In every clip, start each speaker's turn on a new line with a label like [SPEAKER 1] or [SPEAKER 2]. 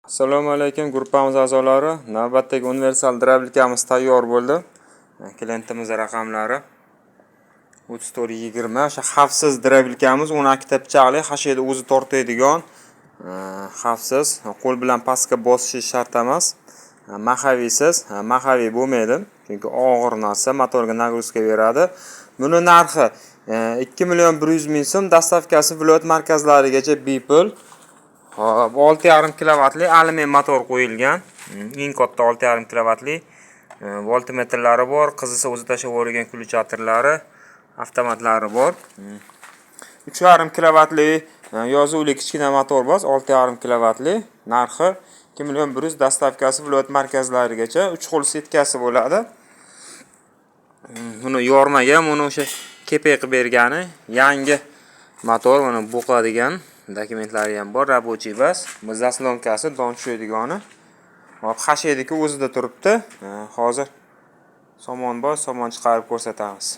[SPEAKER 1] Assalomu alaykum gruppamiz a'zolari. Navbatdagi universal drablikamiz tayyor bo'ldi. Klientimiz raqamlari 3420. O'sha xavfsiz drablikamiz 12 ta pichoqli, hashida o'zi tortadigan, xavfsiz, qo'l bilan pastga bosish shart emas. Maxaviysiz, maxaviy bo'lmaydi, chunki og'ir narsa motorga nagruzka beradi. Buni narxi 2.100.000 so'm, dastavkasi viloyat markazlarigacha bepul. 6.5 kilovatli alyumin motor qo'yilgan. Eng katta 6.5 kilovatli. Voltmetrlari bor, qizisa o'zi tashab yuborgan kulchatorlari, avtomatlari bor. 3.5 kilovatli yozuvli kichkina motor bor, 6.5 kilovatli. Narxi 2.100.000, dastavkasi viloyat markazlarigacha 3 xil setkasi bo'ladi. Buni yormagan, buni o'sha kepay qilib bergani, yangi motor, buni bo'qadigan dokumentlari ham bor, rabochiy bas. Bu zaslonkasi don tushaydigani. Hop, hashediki o'zida turibdi. Hozir somon bor, somon chiqarib ko'rsatamiz.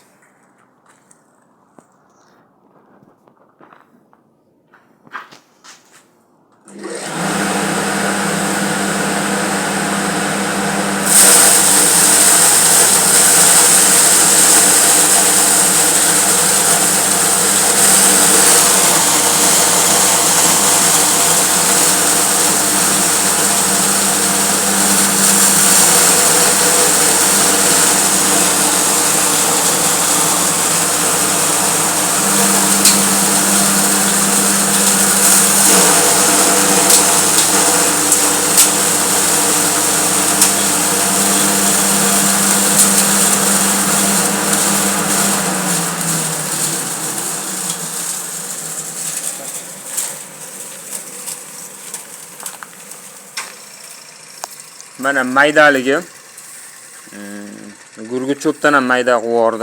[SPEAKER 1] Mana maydaligi. Gurgut cho'pdan ham mayda qilib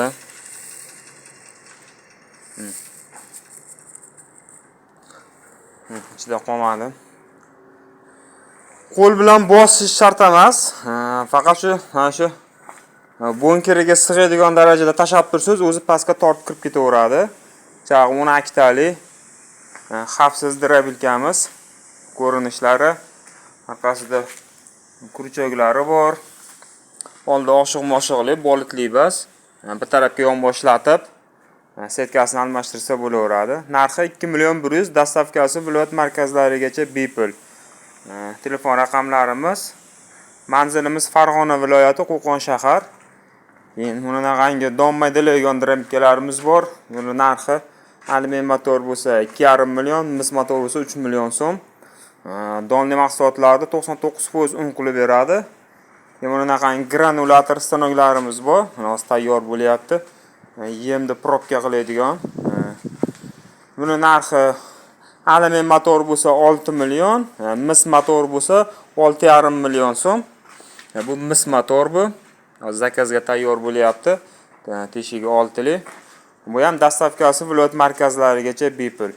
[SPEAKER 1] ichida qolmadi. Qo'l bilan bosish shart emas. Faqat shu bonkeriga sig'adigan darajada tashab tursiz, o'zi pastga tortib kirib ketaveradi. Chaq 12 tali xavfsiz drabilkamiz. Ko'rinishlari orqasida kurchoklari bor. Oldi oshiq-moshiqli, bolitli bas. Bir tarafga yonboshlatib, setkasini almashtirsa bo'laveradi. Narxi 2.100.000, dastavkasi viloyat markazlarigacha bepul. Telefon raqamlarimiz, manzilimiz Farg'ona viloyati, Qo'qon shahar. Endi bunaqangi don maydalaydigan drabikalarimiz bor. Buni narxi alyumin motor bo'lsa 2.5 million, mis motor bo'lsa 3 million so'm. Donli mahsulotlarda 99% un qilib beradi. Bunaqangi granulator stanoklarimiz bor. Hozir tayyor bo'lyapti. Yemni probka qiladigan. Buni narxi alyumin motor bo'lsa 6 million, mis motor bo'lsa 6.5 million so'm. Bu mis motor bu. Hozir zakazga tayyor bo'lyapti. Teshigi 6 li. Bu ham dastavkasi viloyat markazlarigacha bepul.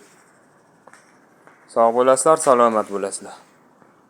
[SPEAKER 1] Sog' bo'lasizlar, salomat bo'lasizlar.